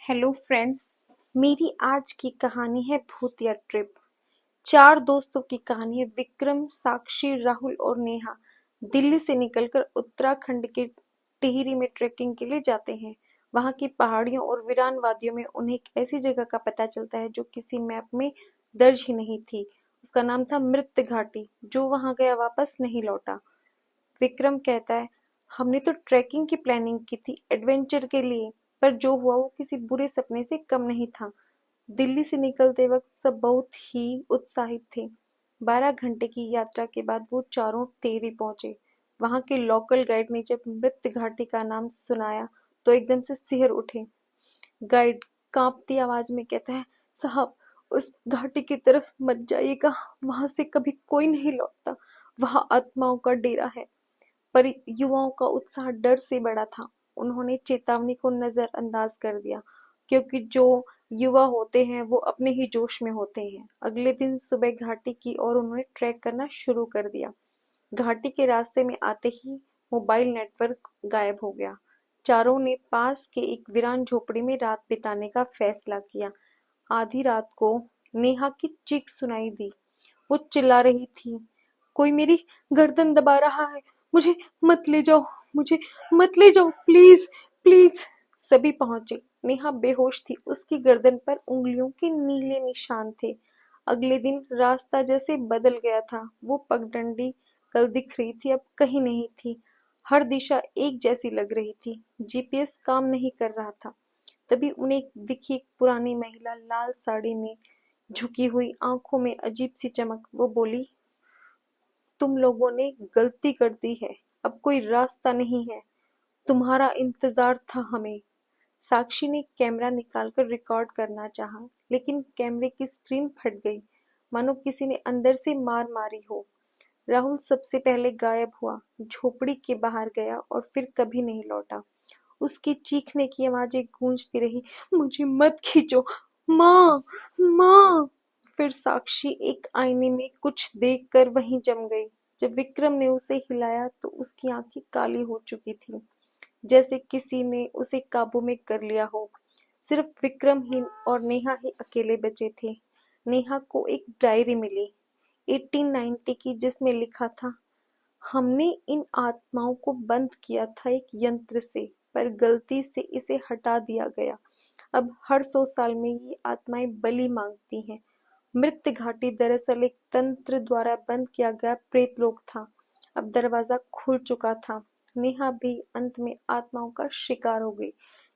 Hello friends. मेरी आज की कहानी है भूतिया ट्रिप। चार दोस्तों की कहानी है। विक्रम, साक्षी, राहुल और नेहा दिल्ली से निकलकर उत्तराखंड के टिहरी में ट्रेकिंग के लिए जाते हैं। वहां की पहाड़ियों और वीरान वादियों में उन्हें एक ऐसी जगह का पता चलता है जो किसी मैप में दर्ज ही नहीं थी। उसका नाम था मृत घाटी। जो वहां गया वापस नहीं लौटा। विक्रम कहता है, हमने तो ट्रैकिंग की प्लानिंग की थी, एडवेंचर के लिए, पर जो हुआ वो किसी बुरे सपने से कम नहीं था। दिल्ली से निकलते वक्त सब बहुत ही उत्साहित थे। 12 घंटे की यात्रा के बाद वो चारों टेहरी पहुंचे। वहां के लोकल गाइड ने जब मृत घाटी का नाम सुनाया तो एकदम से सिहर उठे। गाइड कांपती आवाज में कहता है, साहब, उस घाटी की तरफ मत जाइएगा, वहां से कभी कोई नहीं लौटता। वहां आत्माओं का डेरा है। पर युवाओं का उत्साह डर से बड़ा था। उन्होंने चेतावनी को नजरअंदाज कर दिया, क्योंकि जो युवा होते हैं वो अपने ही जोश में होते हैं। अगले दिन सुबह घाटी की ओर उन्होंने ट्रैक करना शुरू कर दिया। घाटी के रास्ते में आते ही मोबाइल नेटवर्क गायब हो गया। चारों ने पास के एक वीरान झोपड़ी में रात बिताने का फैसला किया। आधी रात को नेहा की चीख सुनाई दी। वो चिल्ला रही थी, कोई मेरी गर्दन दबा रहा है, मुझे मत ले जाओ, मुझे मत ले जाओ, प्लीज प्लीज। सभी पहुंचे। नेहा बेहोश थी। उसकी गर्दन पर उंगलियों के नीले निशान थे। अगले दिन रास्ता जैसे बदल गया था। वो पगडंडी कल दिख रही थी, अब कहीं नहीं थी। हर दिशा एक जैसी लग रही थी। जीपीएस काम नहीं कर रहा था। तभी उन्हें दिखी एक पुरानी महिला, लाल साड़ी में, झुकी हुई आंखों में अजीब सी चमक। वो बोली, तुम लोगों ने गलती कर दी है, अब कोई रास्ता नहीं है, तुम्हारा इंतजार था हमें। साक्षी ने कैमरा निकालकर रिकॉर्ड करना चाहा, लेकिन कैमरे की स्क्रीन फट गई, मानो किसी ने अंदर से मार मारी हो। राहुल सबसे पहले गायब हुआ, झोपड़ी के बाहर गया और फिर कभी नहीं लौटा। उसकी चीखने की आवाजें गूंजती रही, मुझे मत खींचो, माँ, माँ। फिर साक्षी एक आईने में कुछ देखकर वहीं जम गई। जब विक्रम ने उसे हिलाया तो उसकी आंखें काली हो चुकी थी, जैसे किसी ने उसे काबू में कर लिया हो। सिर्फ विक्रम ही और नेहा ही अकेले बचे थे। नेहा को एक डायरी मिली, 1890 की, जिसमें लिखा था, हमने इन आत्माओं को बंद किया था एक यंत्र से, पर गलती से इसे हटा दिया गया। अब हर 100 साल में ये आत्माएं बलि मांगती हैं। मृत घाटी दरअसल एक तंत्र द्वारा बंद किया गया प्रेतलोक था। अब दरवाजा खुल चुका था। नेहा भी अंत में आत्माओं का शिकार हो गई,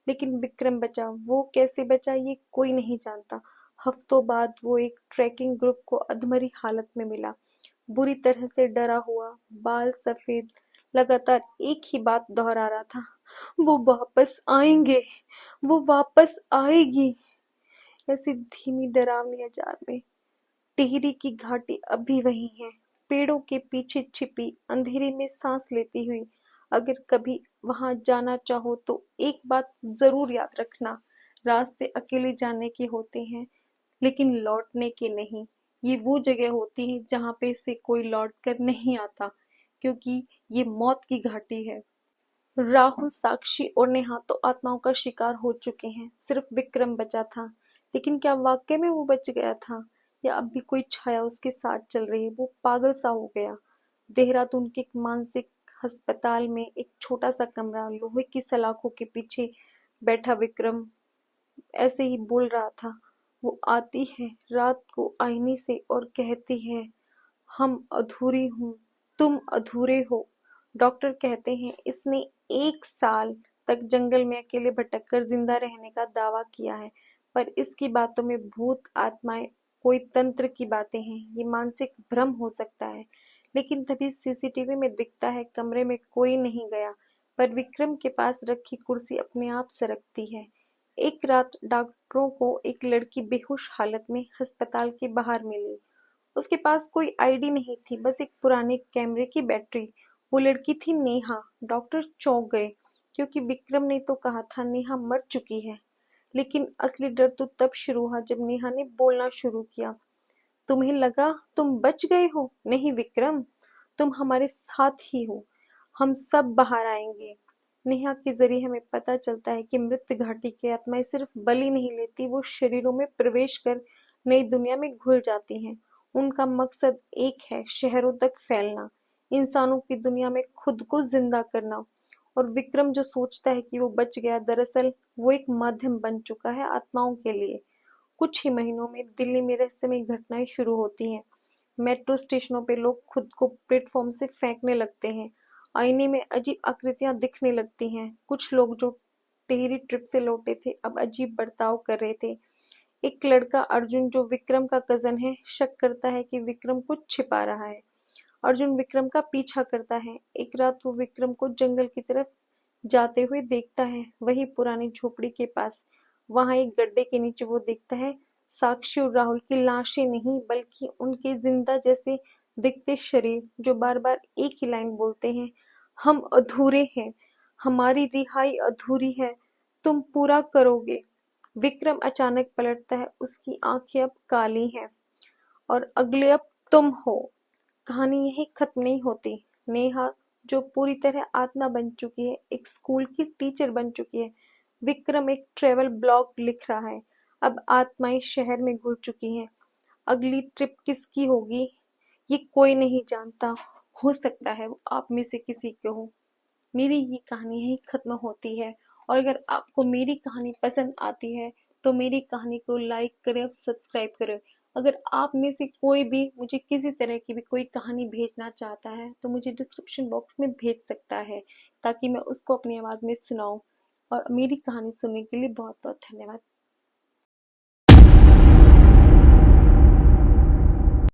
लेकिन विक्रम बचा। वो कैसे बचा ये कोई नहीं जानता। हफ्तों बाद वो एक ट्रैकिंग ग्रुप को अधमरी हालत में मिला, बुरी तरह से डरा हुआ, बाल सफेद, लगातार एक ही बात दोहरा रहा था, वो वापस आएंगे, वो वापस आएगी। ऐसी धीमी डरावनी आवाज में। टिहरी की घाटी अब भी वही है, पेड़ों के पीछे छिपी, अंधेरे में सांस लेती हुई। अगर कभी वहां जाना चाहो तो एक बात जरूर याद रखना, रास्ते अकेले जाने के होते हैं, लेकिन लौटने के नहीं। ये वो जगह होती है जहां पे से कोई लौट कर नहीं आता, क्योंकि ये मौत की घाटी है। राहुल, साक्षी और नेहा तो आत्माओं का शिकार हो चुके हैं। सिर्फ विक्रम बचा था। लेकिन क्या वाकई में वो बच गया था, या अब भी कोई छाया उसके साथ चल रही है? वो पागल सा हो गया। देहरादून के एक मानसिक अस्पताल में एक छोटा सा कमरा, लोहे की सलाखों के पीछे बैठा विक्रम ऐसे ही बोल रहा था। वो आती है रात को आईने से और कहती है, हम अधूरी हूँ, तुम अधूरे हो। डॉक्टर कहते हैं इसने 1 साल तक जंगल में अकेले भटककर जिंदा रहने का दावा किया है, पर इसकी बातों में भूत, आत्माएं, कोई तंत्र की बातें हैं। ये मानसिक भ्रम हो सकता है। लेकिन तभी सीसीटीवी में दिखता है कमरे में कोई नहीं गया, पर विक्रम के पास रखी कुर्सी अपने आप सरकती है। एक रात डॉक्टरों को एक लड़की बेहोश हालत में अस्पताल के बाहर मिली। उसके पास कोई आईडी नहीं थी, बस एक पुराने कैमरे की बैटरी। वो लड़की थी नेहा। डॉक्टर चौंक गए, क्योंकि विक्रम ने तो कहा था नेहा मर चुकी है। लेकिन असली डर तो तब शुरू हुआ जब नेहा ने बोलना शुरू किया। तुम्हें लगा तुम बच गए हो? नहीं विक्रम, तुम हमारे साथ ही हो। हम सब बाहर आएंगे। नेहा के जरिए हमें पता चलता है कि मृत घाटी की आत्माएं सिर्फ बलि नहीं लेती, वो शरीरों में प्रवेश कर नई दुनिया में घुल जाती हैं। उनका मकसद एक है, शहरों तक फैलना, इंसानों की दुनिया में खुद को जिंदा करना। और विक्रम जो सोचता है कि वो बच गया, दरअसल वो एक माध्यम बन चुका है आत्माओं के लिए। कुछ ही महीनों में दिल्ली में रहस्यमय घटनाएं शुरू होती हैं। मेट्रो स्टेशनों पे लोग खुद को प्लेटफॉर्म से फेंकने लगते हैं। आईने में अजीब आकृतियां दिखने लगती हैं। कुछ लोग जो टिहरी ट्रिप से लौटे थे अब अजीब बर्ताव कर रहे थे। एक लड़का अर्जुन जो विक्रम का कजन है शक करता है कि विक्रम कुछ छिपा रहा है। अर्जुन विक्रम का पीछा करता है। एक रात वो विक्रम को जंगल की तरफ जाते हुए देखता है, वही पुरानी झोपड़ी के पास। वहां एक गड्ढे के नीचे वो देखता है साक्षी और राहुल की लाशें नहीं, बल्कि उनके जिंदा जैसे दिखते शरीर जो बार बार एक ही लाइन बोलते हैं, हम अधूरे हैं, हमारी रिहाई अधूरी है, तुम पूरा करोगे। विक्रम अचानक पलटता है, उसकी आंखें अब काली हैं और अगले अब तुम हो। कहानी यही खत्म नहीं होती। नेहा जो पूरी तरह आत्मा बन चुकी है, एक स्कूल की टीचर बन चुकी है। विक्रम एक ट्रेवल ब्लॉग लिख रहा है। अब आत्माएं शहर में घुल चुकी हैं। अगली ट्रिप किसकी होगी ये कोई नहीं जानता। हो सकता है वो आप में से किसी की हो। मेरी ये कहानी यही खत्म होती है। और अगर आपको मेरी कहानी पसंद आती है तो मेरी कहानी को लाइक करें और सब्सक्राइब करें। अगर आप में से कोई भी मुझे किसी तरह की भी कोई कहानी भेजना चाहता है तो मुझे डिस्क्रिप्शन बॉक्स में भेज सकता है, ताकि मैं उसको अपनी आवाज में सुनाऊं। और मेरी कहानी सुनने के लिए बहुत बहुत धन्यवाद।